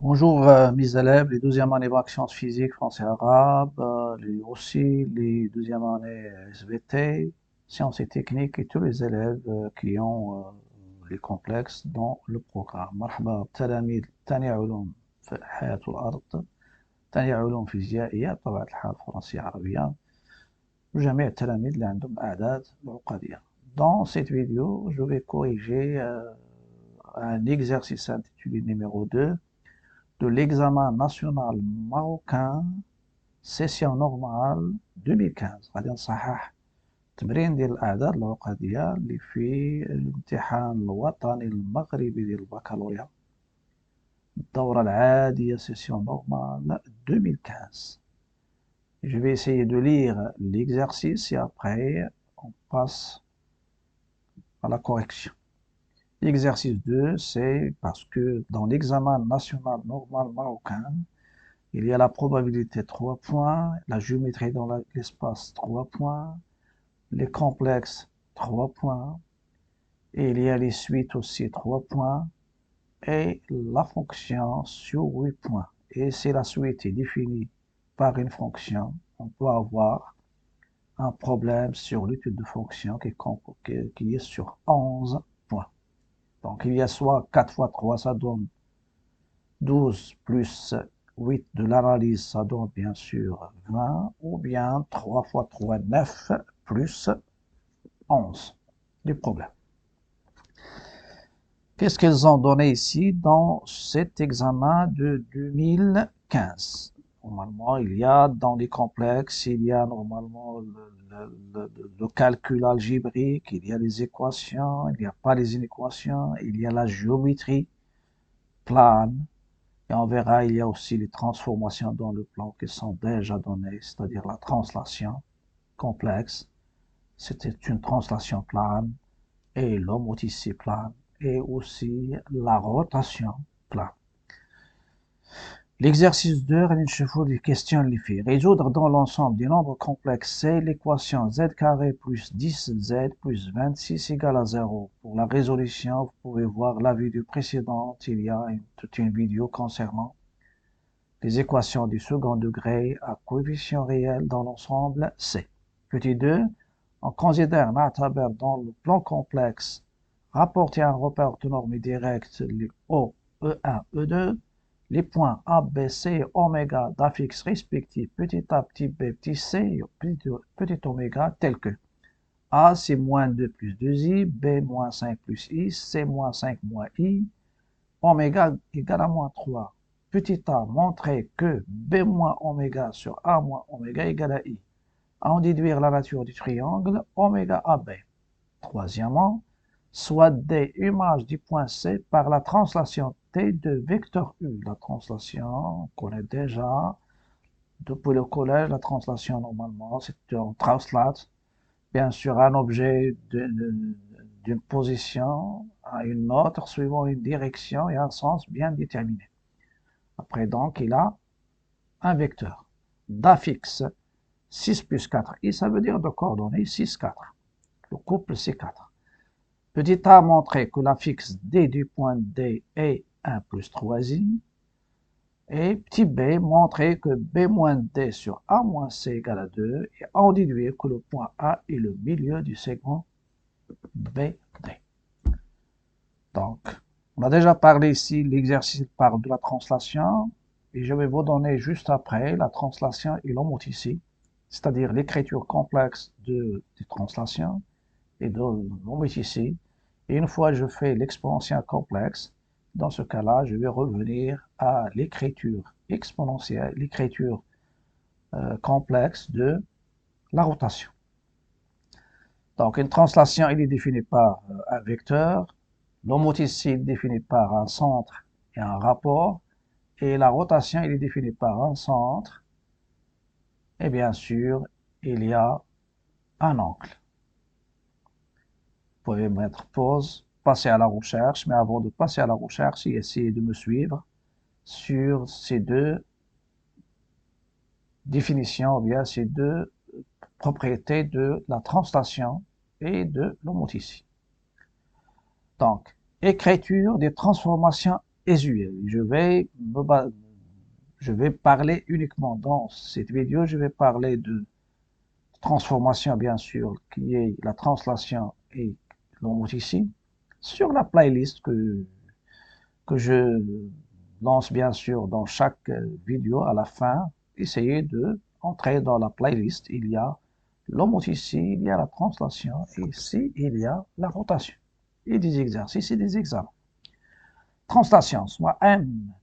Bonjour mes élèves, les 12e année bac sciences physiques, français arabe, aussi les 12e année SVT, sciences et techniques et tous les élèves qui ont les complexes dans le programme. مرحبا بتلاميذ تاني علوم في حياة الأرض، تاني علوم فيزيائية بطبيعة الحال فرنسية عربية، وجميع التلاميذ اللي عندهم أعداد العقدية. Dans cette vidéo, je vais corriger un exercice intitulé numéro 2 de l'examen national marocain session normale 2015. غادي نصحح تمرين ديال الأعداد العقدية اللي في الامتحان الوطني المغربي ديال البكالوريا الدورة العادية session normale 2015. Je vais essayer de lire l'exercice et après on passe à la correction. L'exercice 2, c'est parce que dans l'examen national normal marocain, il y a la probabilité 3 points, la géométrie dans l'espace 3 points, les complexes 3 points, et il y a les suites aussi 3 points, et la fonction sur 8 points. Et si la suite est définie par une fonction, on peut avoir un problème sur l'étude de fonction qui est sur 11 points. Donc il y a soit 4 fois 3, ça donne 12 plus 8 de l'analyse, ça donne bien sûr 20, ou bien 3 fois 3, 9, plus 11 du problème. Qu'est-ce qu'ils ont donné ici dans cet examen de 2015? Normalement, il y a dans les complexes, il y a normalement le calcul algébrique, il y a les équations, il n'y a pas les équations, il y a la géométrie plane, et on verra, il y a aussi les transformations dans le plan qui sont déjà données, c'est-à-dire la translation complexe, c'était une translation plane, et l'homothétie plane, et aussi la rotation plane. L'exercice 2, les questions les filles. Résoudre dans l'ensemble des nombres complexes C l'équation z carré plus 10z plus 26 égale à 0. Pour la résolution, vous pouvez voir la vidéo précédente, il y a toute une vidéo concernant les équations du second degré à coefficient réel dans l'ensemble C. Petit 2, on considère نعتبر dans le plan complexe rapporté à un repère orthonormé direct les O, E1, E2, les points A, B, C et oméga d'affixes respectifs petit a, petit b, petit c et petit oméga tels que A c'est moins 2 plus 2i, B moins 5 plus i, C moins 5 moins i, oméga égale à moins 3. Petit a montrer que B moins oméga sur A moins oméga égale à I. À en déduire la nature du triangle oméga AB. Troisièmement, soit D image du point C par la translation T de vecteur U. La translation, on connaît déjà depuis le collège, la translation normalement, c'est on translate bien sûr un objet d'une position à une autre suivant une direction et un sens bien déterminé. Après donc, il a un vecteur d'affixe 6 plus 4i, ça veut dire de coordonnées 6, 4. Le couple c'est 4. Petit a montré que l'affixe D du point D est 1 plus 3i. Et petit b montrer que b moins d sur a moins c égale à 2. Et en déduire que le point A est le milieu du segment BD. Donc, on a déjà parlé ici, l'exercice parle de la translation. Et je vais vous donner juste après la translation et l'homothétie, c'est-à-dire l'écriture complexe des translations et de l'homothétie. Et une fois que je fais l'exponentielle complexe, dans ce cas-là, je vais revenir à l'écriture exponentielle, l'écriture complexe de la rotation. Donc, une translation, elle est définie par un vecteur, l'homothétie est définie par un centre et un rapport, et la rotation, elle est définie par un centre, et bien sûr, il y a un angle. Vous pouvez mettre pause, passer à la recherche, mais avant de passer à la recherche, essayez de me suivre sur ces deux définitions, ou bien ces deux propriétés de la translation et de l'homothétie. Donc, écriture des transformations usuel. Je vais parler uniquement dans cette vidéo, je vais parler de transformation, bien sûr, qui est la translation et l'homoticide, sur la playlist que je lance, bien sûr, dans chaque vidéo à la fin. Essayez de entrer dans la playlist. Il y a l'homoticide, il y a la translation, et ici, il y a la rotation. Et des exercices et des examens. Translation, soit M'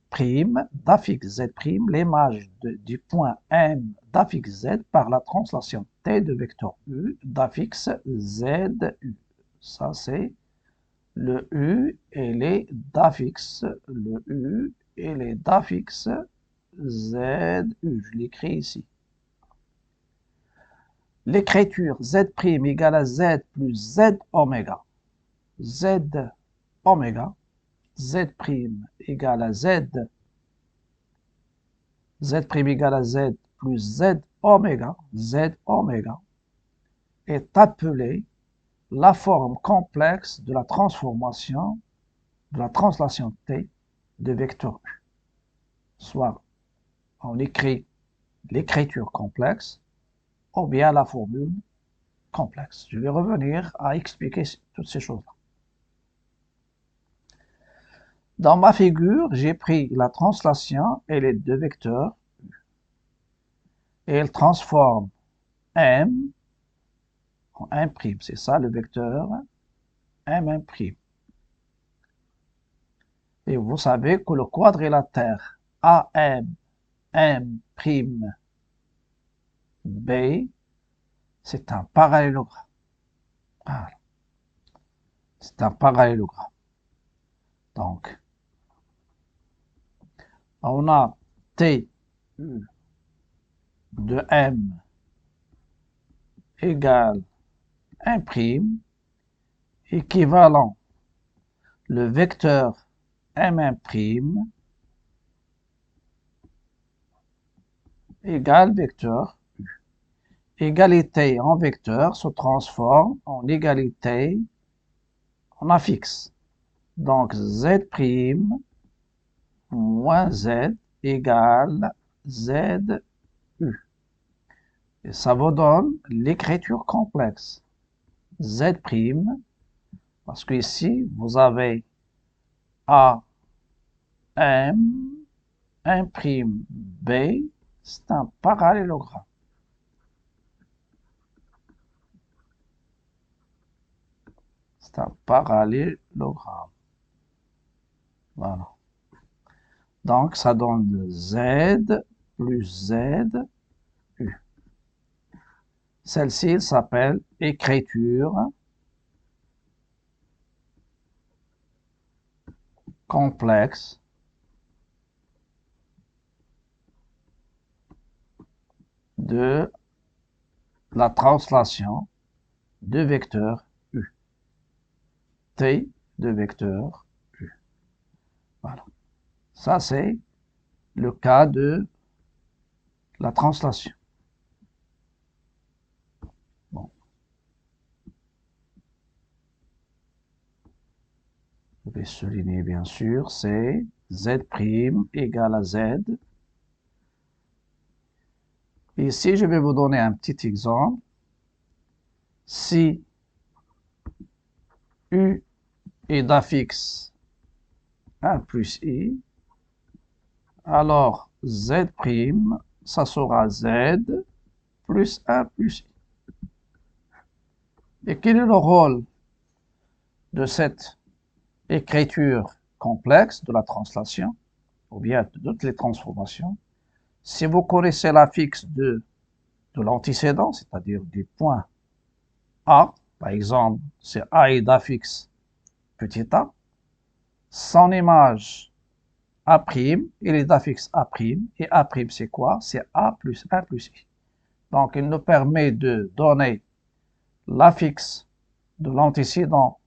d'affixe Z', l'image du point M d'affixe Z par la translation T de vecteur U d'affixe ZU. Ça, c'est le U et les d'affixe, le U et les d'affixe ZU. Je l'écris ici. L'écriture Z' égale à Z plus Z oméga. Z oméga. Z' égale à Z. Z' égale à Z plus Z oméga est appelée la forme complexe de la transformation de la translation T de vecteur U. Soit on écrit l'écriture complexe ou bien la formule complexe. Je vais revenir à expliquer toutes ces choses-là. Dans ma figure, j'ai pris la translation et les deux vecteurs et elle transforme M en M'. C'est ça le vecteur M'. Et vous savez que le quadrilatère AM, M', B, c'est un parallélogramme. Voilà. C'est un parallélogramme. Donc, on a T de M égale 1', équivalent le vecteur M', égale vecteur U. Égalité en vecteur se transforme en égalité en affixe. Donc, Z' moins Z égale ZU. Et ça vous donne l'écriture complexe. Z', parce que ici, vous avez A, M, 1', B, c'est un parallélogramme. C'est un parallélogramme. Voilà. Donc, ça donne Z plus Z, U. Celle-ci s'appelle écriture complexe de la translation de vecteur U. T de vecteur U. Voilà. Ça, c'est le cas de la translation. Bon. Je vais souligner, bien sûr, c'est Z' égale à Z. Ici, je vais vous donner un petit exemple. Si U est d'affixe 1 plus I, alors Z', ça sera Z plus 1 plus I. Et quel est le rôle de cette écriture complexe de la translation, ou bien de toutes les transformations? Si vous connaissez l'affixe de l'antécédent, c'est-à-dire des points A, par exemple, c'est A est d'affixe petit a, son image A', il est d'affixe A', et A' c'est quoi? C'est A plus 1 plus I. Donc, il nous permet de donner l'affixe de l'antécédent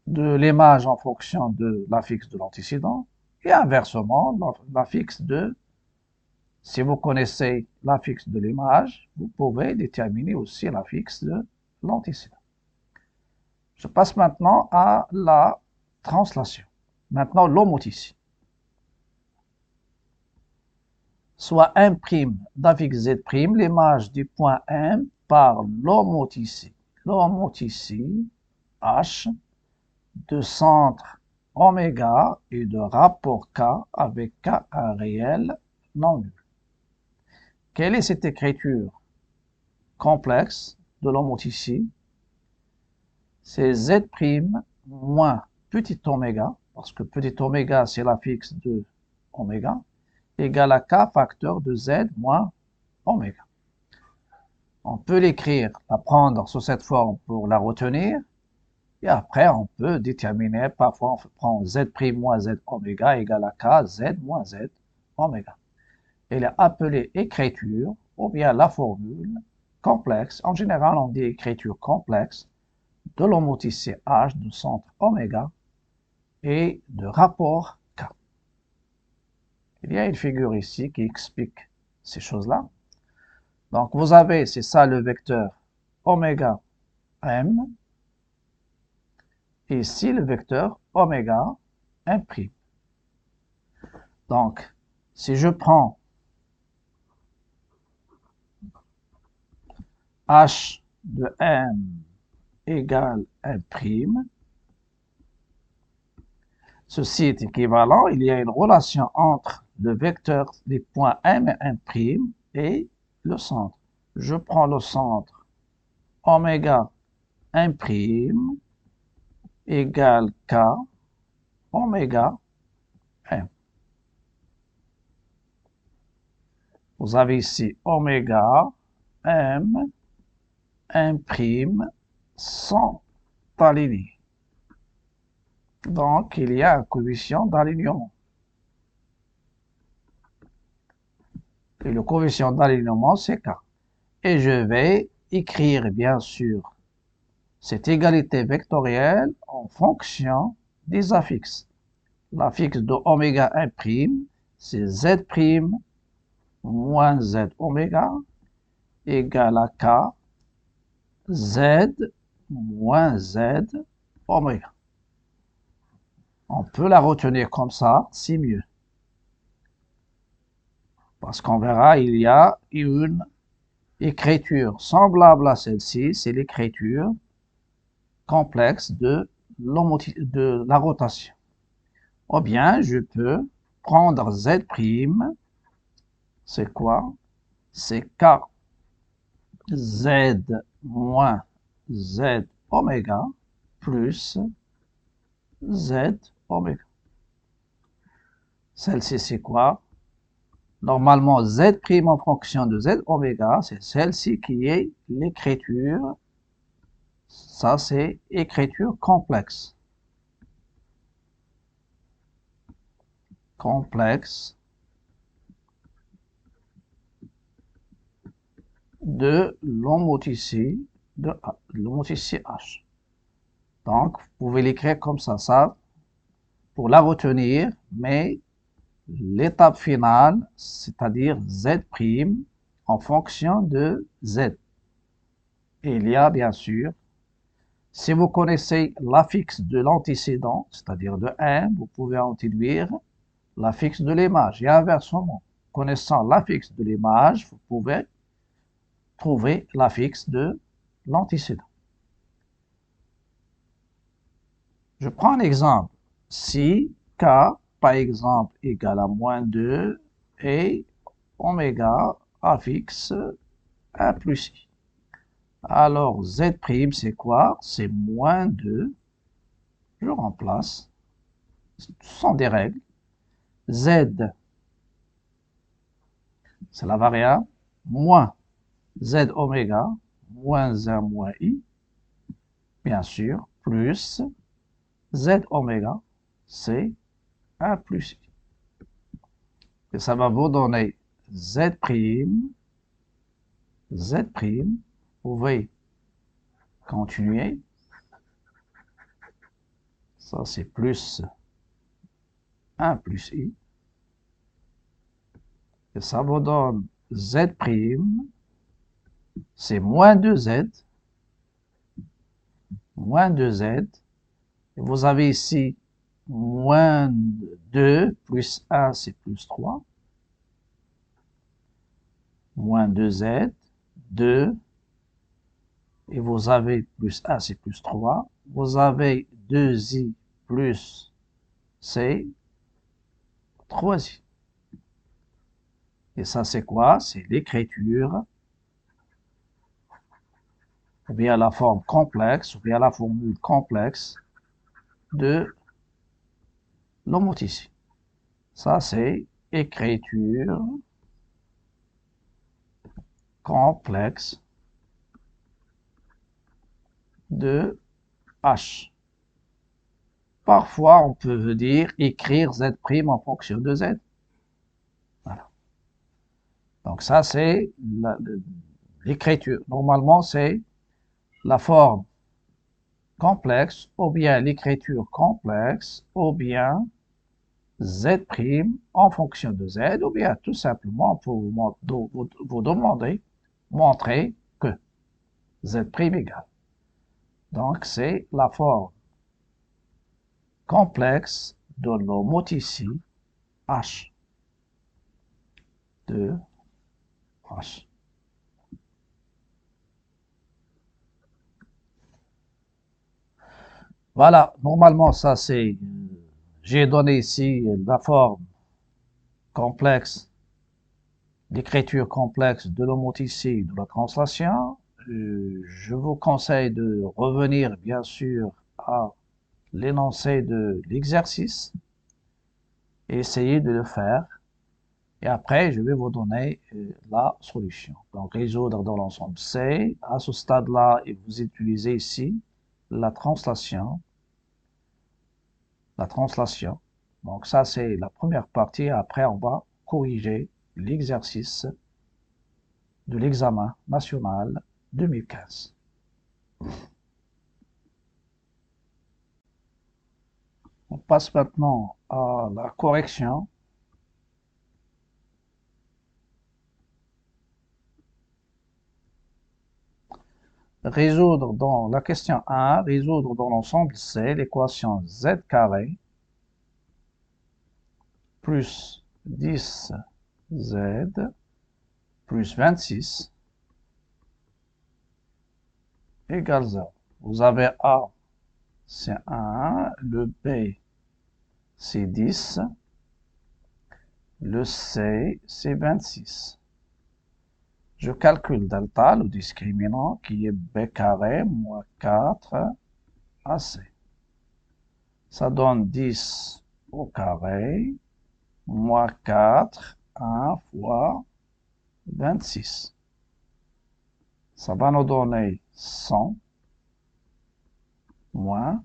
de l'image en fonction de l'affixe de l'antécédent, et inversement, l'affixe de, si vous connaissez l'affixe de l'image, vous pouvez déterminer aussi l'affixe de l'antécédent. Je passe maintenant à la translation. Maintenant, l'homote ici. Soit M' d'affixe Z', l'image du point M par l'homote ici. L'homote ici, H, de centre oméga et de rapport K avec K un réel non nul. Quelle est cette écriture complexe de l'homote ici? C'est Z' moins petit oméga, parce que petit oméga c'est l'affixe de oméga, égale à K facteur de Z moins oméga. On peut l'écrire, la prendre sous cette forme pour la retenir, et après on peut déterminer, parfois on prend Z' moins Z oméga égale à K Z moins Z oméga. Elle est appelée écriture, ou bien la formule complexe. En général, on dit écriture complexe de l'homote ici H de centre oméga et de rapport K. Il y a une figure ici qui explique ces choses-là. Donc, vous avez, c'est ça le vecteur oméga M, et ici le vecteur oméga M'. Donc, si je prends H de M égale M', ceci est équivalent, il y a une relation entre le vecteur des points M et M' et le centre. Je prends le centre oméga M' égale K oméga M. Vous avez ici oméga M M' sont alignés. Donc, il y a un coefficient d'alignement. Et le coefficient d'alignement, c'est K. Et je vais écrire, bien sûr, cette égalité vectorielle en fonction des affixes. L'affixe de oméga 1', c'est Z' moins Z oméga égale à K Z moins Z oméga. On peut la retenir comme ça, c'est mieux. Parce qu'on verra, il y a une écriture semblable à celle-ci, c'est l'écriture complexe de la rotation. Ou bien, je peux prendre Z', c'est quoi? C'est K Z moins Z oméga plus Z oméga. Celle-ci, c'est quoi? Normalement, Z' en fonction de Z oméga, c'est celle-ci qui est l'écriture. Ça, c'est écriture complexe. Complexe de l'homote ici, de l'homote ici H. Donc, vous pouvez l'écrire comme ça, pour la retenir, mais l'étape finale, c'est-à-dire Z' en fonction de Z. Et il y a bien sûr, si vous connaissez l'affixe de l'antécédent, c'est-à-dire de 1, vous pouvez en déduire l'affixe de l'image. Et inversement, connaissant l'affixe de l'image, vous pouvez trouver l'affixe de l'antécédent. Je prends un exemple. Si K, par exemple, égale à moins 2 et oméga affixe 1 plus I. Alors, Z', c'est quoi? C'est moins 2. Je remplace. Ce sont des règles. Z, c'est la variable, moins Z oméga, moins 1 moins I, bien sûr, plus Z oméga, c'est 1 plus I. Et ça va vous donner Z', Z', vous pouvez continuer. Ça, c'est plus 1 plus I. Et ça vous donne Z', c'est moins 2Z, et vous avez ici moins 2 plus 1, c'est plus 3. Moins 2z, 2. Et vous avez plus 1, c'est plus 3. Vous avez 2i plus c, 3i. Et ça, c'est quoi? C'est l'écriture, ou bien la forme complexe, ou bien la formule complexe de l'homoticide. Ça, c'est écriture complexe de H. Parfois, on peut dire écrire Z' en fonction de Z. Voilà. Donc ça, c'est l'écriture. Normalement, c'est la forme complexe, ou bien l'écriture complexe, ou bien Z' en fonction de Z, ou bien tout simplement pour vous demander, montrer que Z' égale. Donc c'est la forme complexe de l'homoticide H de H. Voilà, normalement ça c'est, j'ai donné ici la forme complexe, l'écriture complexe de l'homoticide de la translation. Je vous conseille de revenir bien sûr à l'énoncé de l'exercice et essayer de le faire. Et après, je vais vous donner la solution. Donc, résoudre dans l'ensemble C. À ce stade-là, et vous utilisez ici la translation. La translation. Donc, ça, c'est la première partie. Après, on va corriger l'exercice de l'examen national 2015. On passe maintenant à la correction. Résoudre dans la question 1, résoudre dans l'ensemble C l'équation z carré plus 10z plus 26 égale 0. Vous avez A, c'est 1, le B, c'est 10, le C, c'est 26. Je calcule delta, le discriminant, qui est B carré moins 4 AC. Ça donne 10 au carré, moins 4, 1 fois 26. Ça va nous donner 100 moins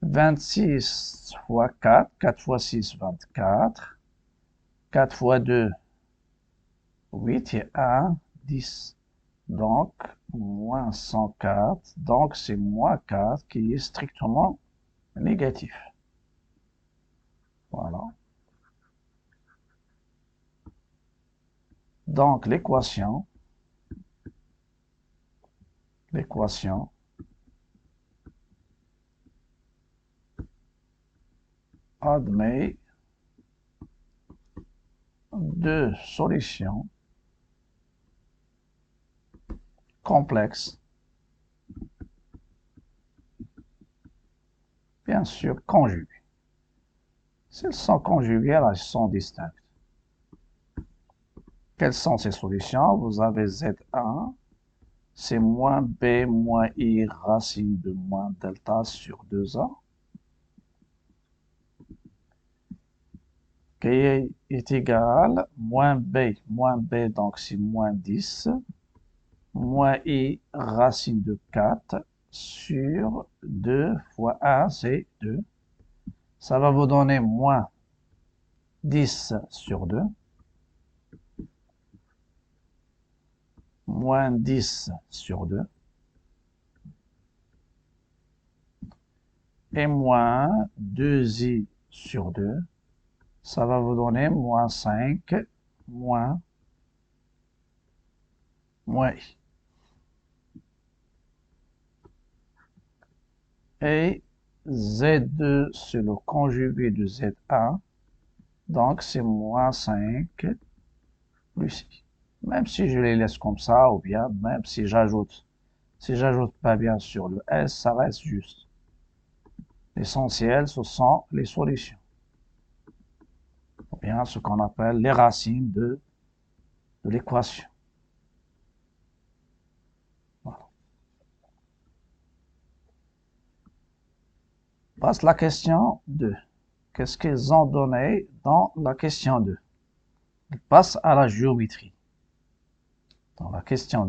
26 fois 4, 4 fois 6, 24, 4 fois 2, 8 et 1, 10. Donc, moins 104, donc c'est moins 4 qui est strictement négatif. Voilà. Donc, l'équation admet deux solutions complexes, bien sûr conjuguées. Si elles sont conjuguées, elles sont distinctes. Quelles sont ces solutions? Vous avez Z1, c'est moins B moins I racine de moins delta sur 2A, qui est égal moins B, donc c'est moins 10, moins I racine de 4 sur 2 fois 1, c'est 2. Ça va vous donner moins 10 sur 2, moins 10 sur 2, et moins 2i sur 2, ça va vous donner moins 5, moins i. Et Z2, c'est le conjugué de Z1. Donc, c'est moins 5 plus I. Même si je les laisse comme ça, ou bien même si j'ajoute pas bien sûr le S, ça reste juste. L'essentiel, ce sont les solutions. Ou bien ce qu'on appelle les racines de l'équation. Voilà. Passe la question 2. Qu'est-ce qu'ils ont donné dans la question 2? On passe à la géométrie. Dans la question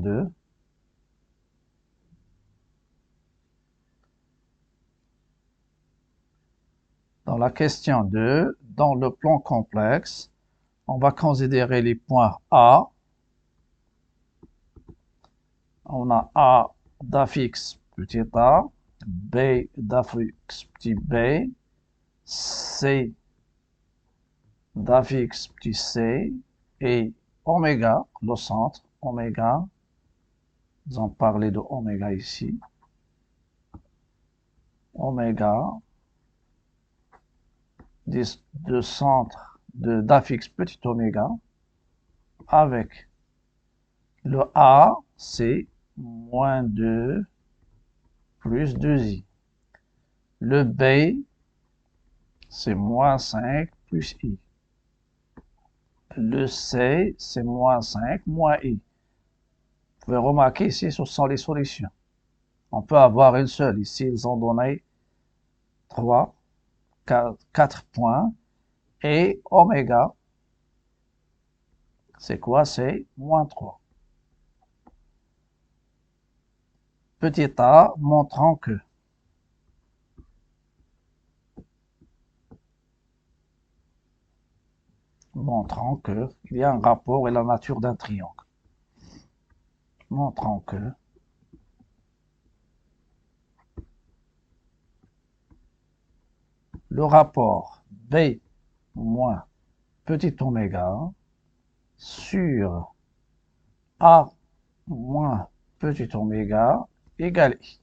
2, dans le plan complexe, on va considérer les points A. On a A d'affixe petit a, B d'affixe petit b, C d'affixe petit c, et oméga, le centre, oméga, nous allons parler de oméga ici, oméga, de centre d'affixe petit oméga, avec le A, c'est moins 2 plus 2i. Le B, c'est moins 5 plus i. Le C, c'est moins 5 moins i. Vous pouvez remarquer ici, ce sont les solutions. On peut avoir une seule. Ici, ils ont donné 3, 4 points. Et oméga, c'est quoi? C'est moins 3. Petit a montrant que il y a un rapport et la nature d'un triangle. Montrant que le rapport B moins petit oméga sur A moins petit oméga égale I.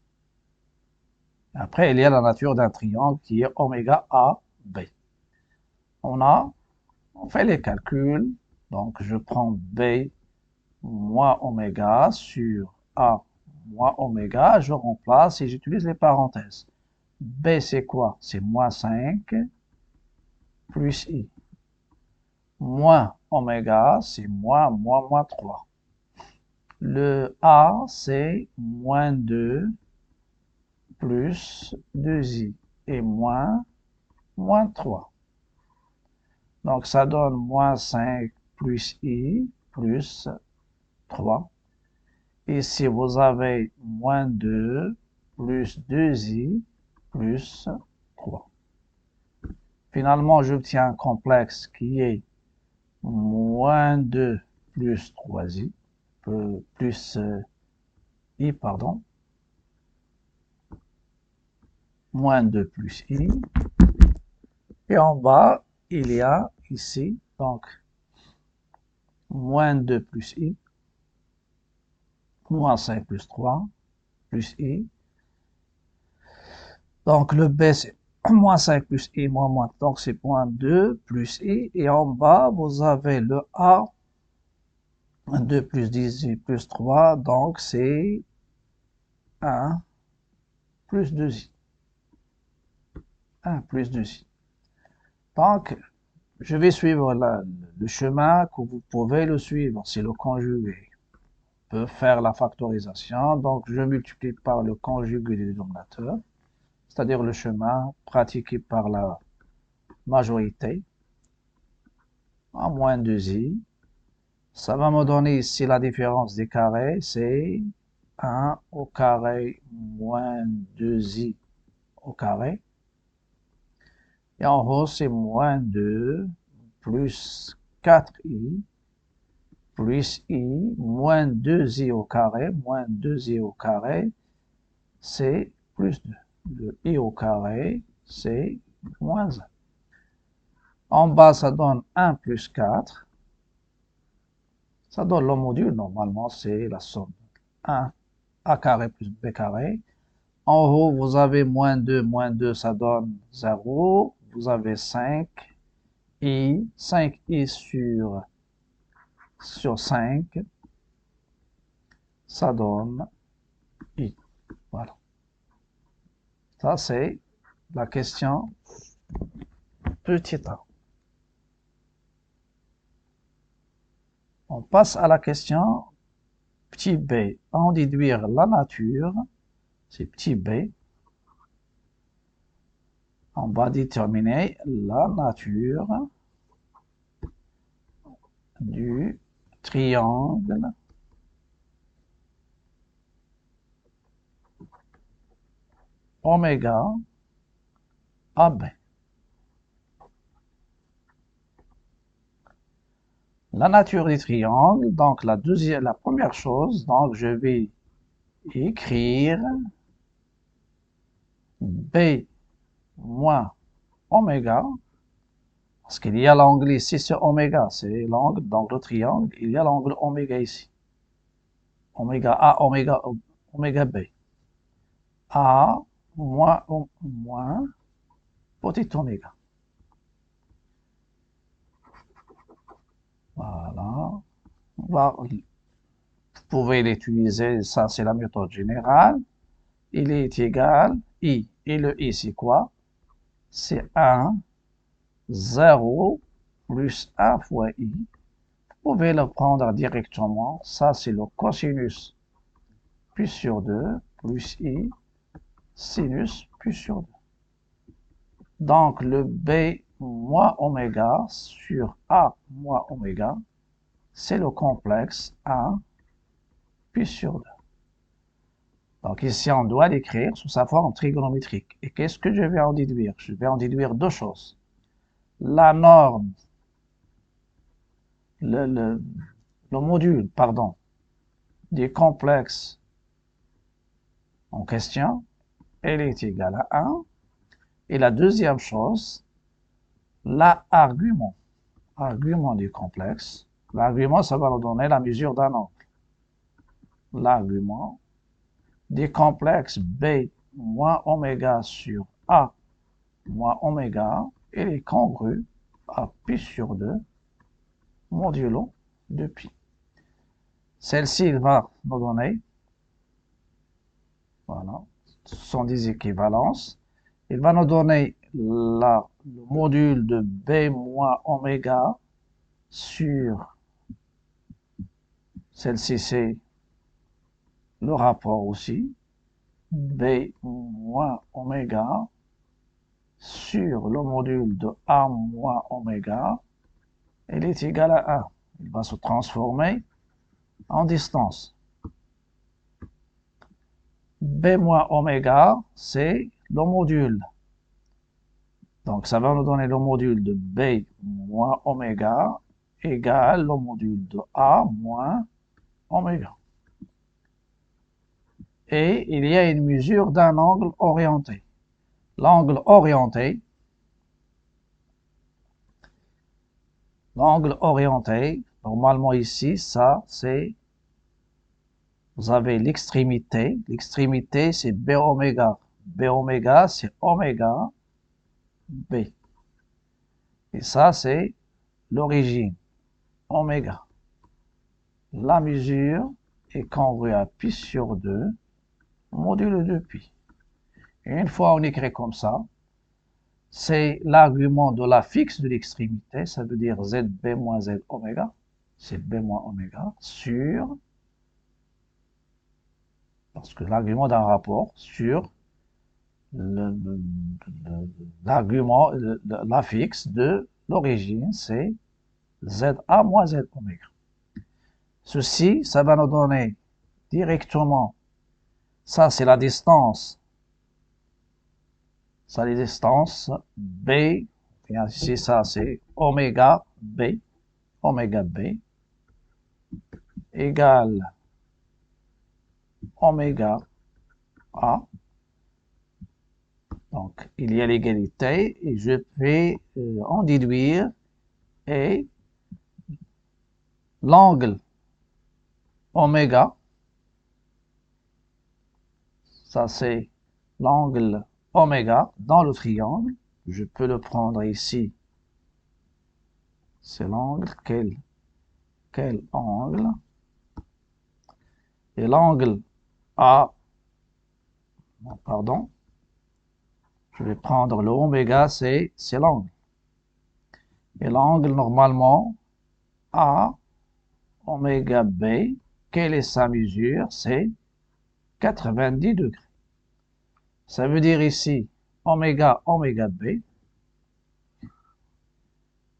Après, il y a la nature d'un triangle qui est oméga A, B. On fait les calculs. Donc, je prends B moins oméga sur A moins oméga. Je remplace et j'utilise les parenthèses. B, c'est quoi? C'est moins 5 plus I. Moins oméga, c'est moins 3. Le A, c'est moins 2 plus 2i et moins 3. Donc, ça donne moins 5 plus i plus 3. Ici, vous avez moins 2 plus 2i plus 3. Finalement, j'obtiens un complexe qui est moins 2 plus 3i, plus i, pardon, moins 2 plus i. Et en bas, il y a ici, donc, moins 2 plus i, moins 5 plus 3, plus i. Donc, le b, c'est moins 5 plus i, moins, donc c'est moins 2 plus i. Et en bas, vous avez le a, 2 plus 10i plus 3, donc c'est 1 plus 2i. 1 plus 2i. Donc, je vais suivre le chemin que vous pouvez le suivre, c'est le conjugué. On peut faire la factorisation, donc je multiplie par le conjugué du dénominateur, c'est-à-dire le chemin pratiqué par la majorité, en moins 2i. Ça va me donner ici la différence des carrés, c'est 1 au carré moins 2i au carré. Et en haut, c'est moins 2 plus 4i plus i moins 2i au carré, moins 2i au carré, c'est plus 2. Le i au carré, c'est moins 1. En bas, ça donne 1 plus 4. Ça donne le module, normalement, c'est la somme. 1 a carré plus b carré. En haut, vous avez moins 2, ça donne 0. Vous avez 5i, 5i sur 5, ça donne i. Voilà. Ça, c'est la question petit a. On passe à la question petit b. En déduire la nature, c'est petit b. On va déterminer la nature du triangle oméga AB. La nature du triangle, donc la première chose, donc je vais écrire B moins oméga, parce qu'il y a l'angle ici, c'est oméga, c'est l'angle dans le triangle, il y a l'angle oméga ici. Oméga A, oméga B. A moins petit oméga. Voilà. Vous pouvez l'utiliser, ça c'est la méthode générale. Il est égal, I. Et le I c'est quoi? C'est 1, 0, plus 1 fois I. Vous pouvez le prendre directement. Ça c'est le cosinus pi sur 2, plus I, sinus pi sur 2. Donc le B moins oméga sur A moins oméga, c'est le complexe 1 pi sur 2. Donc ici, on doit l'écrire sous sa forme trigonométrique. Et qu'est-ce que je vais en déduire? Je vais en déduire deux choses. La norme, le module, pardon, des complexes en question, elle est égale à 1. Et la deuxième chose, l'argument du complexe. L'argument, ça va nous donner la mesure d'un angle. L'argument des complexes B moins oméga sur A moins oméga, il est congru à pi sur 2 modulo de pi. Celle-ci, il va nous donner, voilà, ce sont des équivalences. Il va nous donner le module de B moins oméga sur, celle-ci c'est le rapport aussi, B moins oméga sur le module de A moins oméga, il est égal à 1. Il va se transformer en distance. B moins oméga, c'est le module. Donc, ça va nous donner le module de B moins oméga égale le module de A moins oméga. Et il y a une mesure d'un angle orienté. L'angle orienté, normalement ici, ça, c'est, vous avez l'extrémité. L'extrémité, c'est B oméga. B oméga, c'est oméga B. Et ça, c'est l'origine, oméga. La mesure est congrue à pi sur 2, modulo de pi. Et une fois on écrit comme ça, c'est l'argument de la fixe de l'extrémité, ça veut dire ZB moins Z oméga, c'est B moins oméga, sur, parce que l'argument d'un rapport, sur l'argument, la fixe de l'origine, c'est ZA moins Z oméga. Ceci, ça va nous donner directement, ça c'est la distance, ça les distances B, et ici ça c'est oméga B égale oméga A. Donc il y a l'égalité et je vais en déduire et l'angle oméga, ça c'est l'angle oméga dans le triangle. Je peux le prendre ici. C'est l'angle, quel angle? Et l'angle A, non, pardon, je vais prendre le oméga, c'est l'angle. Et l'angle, normalement, A, oméga B, quelle est sa mesure? C'est 90 degrés. Ça veut dire ici, oméga B,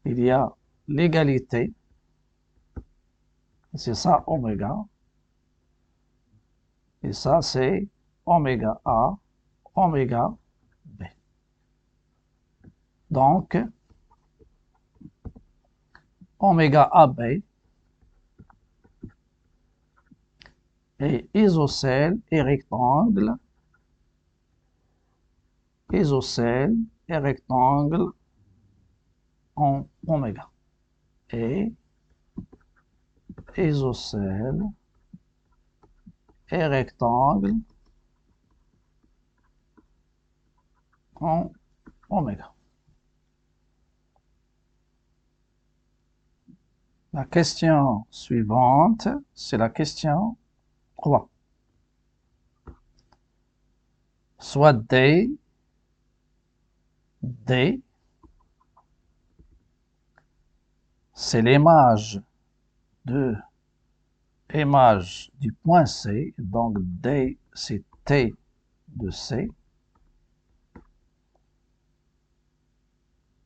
il y a l'égalité, c'est ça oméga, et ça c'est oméga A, oméga B. Donc, oméga AB est isocèle et rectangle, en oméga. Et isocèle et rectangle en oméga. La question suivante, c'est la question 3. Soit D, c'est l'image du point C, donc D c'est T de C,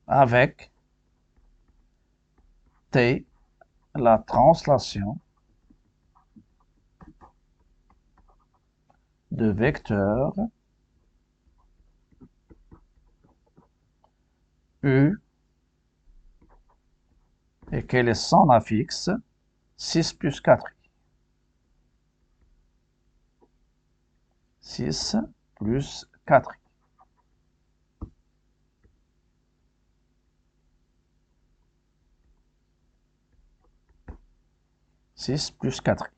avec T la translation de vecteur U et quel est son affixe 6 plus 4i. 6 plus 4i. 6 plus 4i.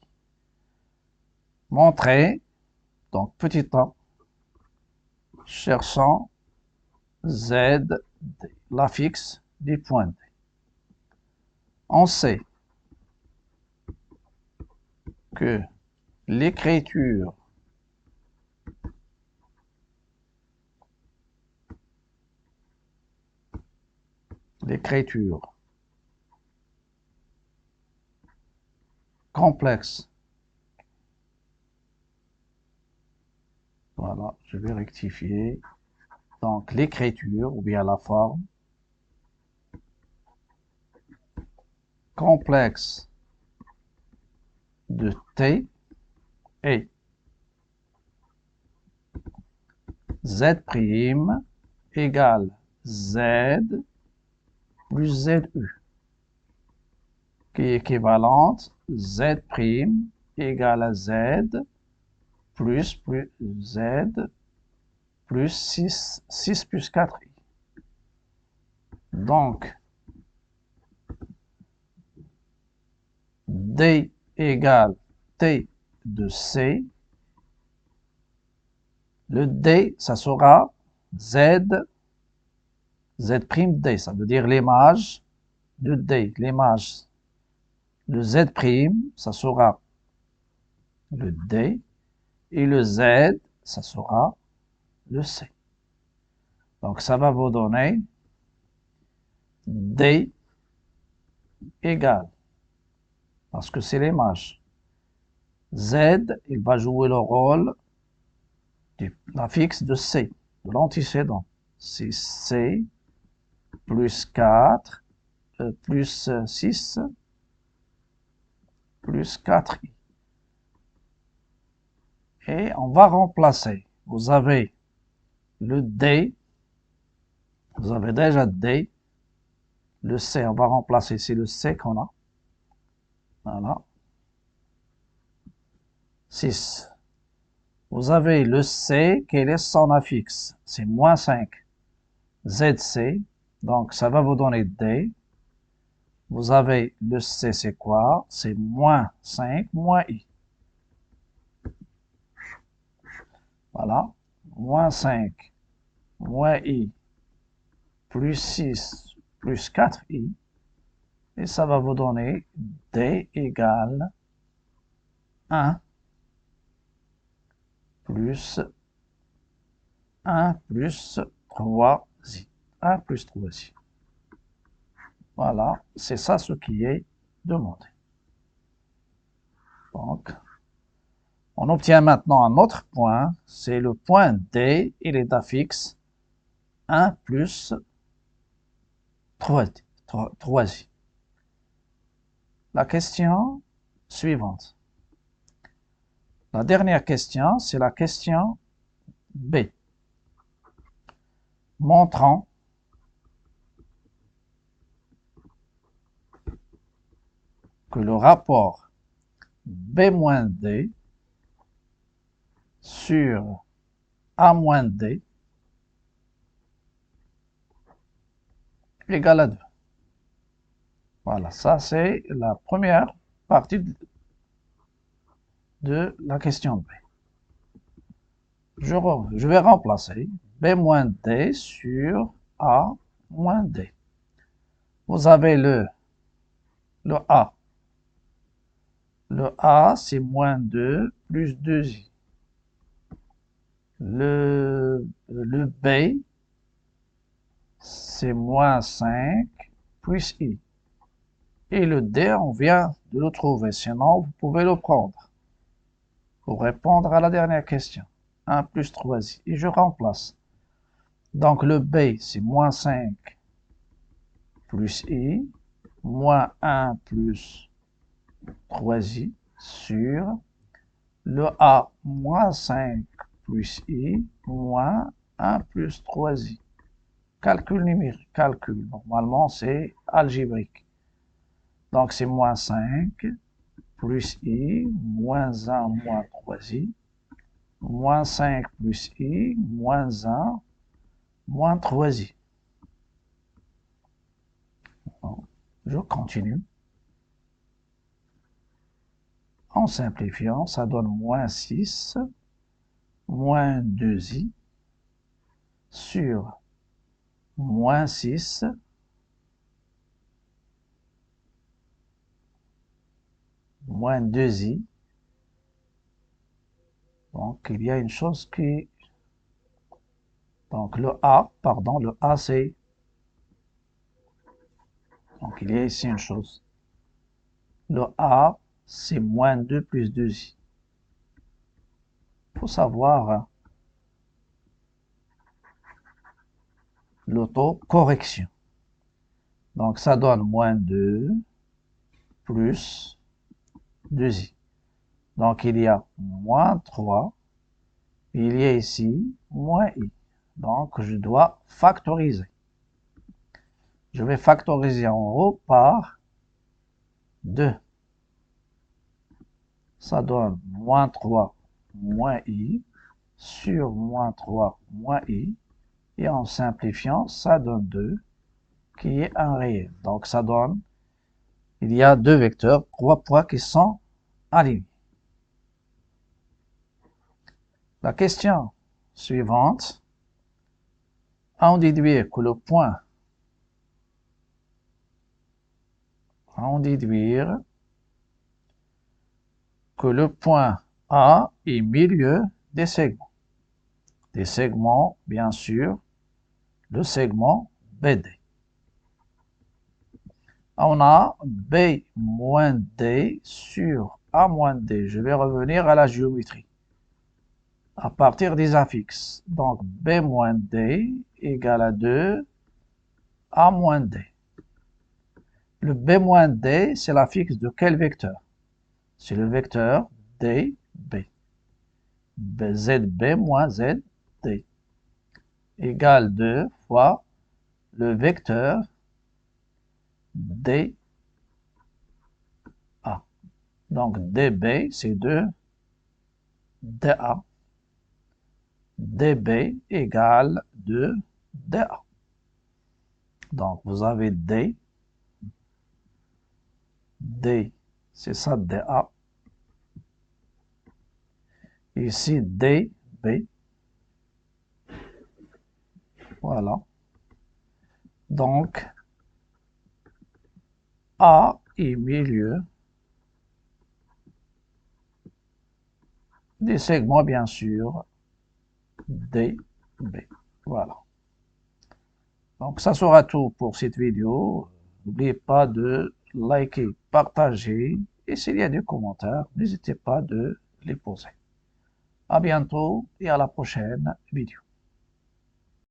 Montrer, donc petit a, cherchant Z, l'affixe du point D. On sait que l'écriture complexe, voilà, je vais rectifier, donc l'écriture ou bien la forme complexe de T est Z' égale Z plus ZU, qui est équivalente Z' égale à Z plus Z plus 6 plus 4i. Donc, D égale T de C. Le D, ça sera Z, Z'D, ça veut dire l'image de D, l'image. Le Z', ça sera le D, et le Z, ça sera le C. Donc, ça va vous donner D égale, parce que c'est l'image. Z, il va jouer le rôle du l'affixe de C, de l'antécédent. C'est C plus 4 plus 6 plus 4i. Et on va remplacer. Vous avez le D, vous avez déjà D. Le C, on va remplacer, c'est le C qu'on a. Voilà. 6. Vous avez le C, quel est son affixe? C'est moins 5. ZC, donc ça va vous donner D. Vous avez le C, c'est quoi? C'est moins 5 moins I. Voilà. moins 5, moins i, plus 6, plus 4i, et ça va vous donner d égale 1 plus 1 plus 3i. 1 plus 3i. Voilà, c'est ça ce qui est demandé. Donc, on obtient maintenant un autre point, c'est le point D, il est affixe 1 plus 3i. La question suivante. La dernière question, c'est la question B. Montrant que le rapport B-D sur A-D égale à 2. Voilà, ça c'est la première partie de la question B. Je vais remplacer B-D sur A-D. Vous avez le A. Le A, c'est moins 2 plus 2i. Le B, c'est moins 5 plus i. Et le D, on vient de le trouver, sinon vous pouvez le prendre pour répondre à la dernière question. 1 plus 3i. Et je remplace. Donc le B, c'est moins 5 plus i, moins 1 plus 3i sur le A, moins 5 plus i, moins 1 plus 3i. Calcul numérique, calcul. Normalement, c'est algébrique. Donc, c'est moins 5 plus i, moins 1, moins 3i, moins 5 plus i, moins 1, moins 3i. Je continue. En simplifiant, ça donne moins 6, moins 2i, sur moins 6, moins 2i. Donc, il y a une chose qui... Donc, le A, c'est... Donc, il y a ici une chose. Le A, c'est moins 2 plus 2i. Il faut savoir l'autocorrection. Donc, ça donne moins 2 plus 2i. Donc, il y a moins 3. Il y a ici moins i. Donc, je dois factoriser. Je vais factoriser en haut par 2. Ça donne moins 3 moins i sur moins 3 moins i. Et en simplifiant, ça donne 2 qui est un réel. Donc, ça donne, il y a deux vecteurs, 3 poids qui sont alignés. La question suivante, on déduit que le point, on déduire que le point A est milieu des segments. Des segments, bien sûr, le segment BD. On a B moins D sur A moins D. Je vais revenir à la géométrie à partir des affixes. Donc, B moins D égale à 2 A moins D. Le B moins D, c'est l'affixe de quel vecteur? C'est le vecteur DB. ZB moins ZD égale 2 fois le vecteur DA. Donc, DB, c'est 2 DA. DB égale 2 DA. Donc, vous avez D. D, c'est ça DA. Ici, DB. Voilà. Donc, A et milieu des segments, bien sûr, D, B. Voilà. Donc, ça sera tout pour cette vidéo. N'oubliez pas de liker, partager et s'il y a des commentaires, n'hésitez pas de les poser. À bientôt et à la prochaine vidéo.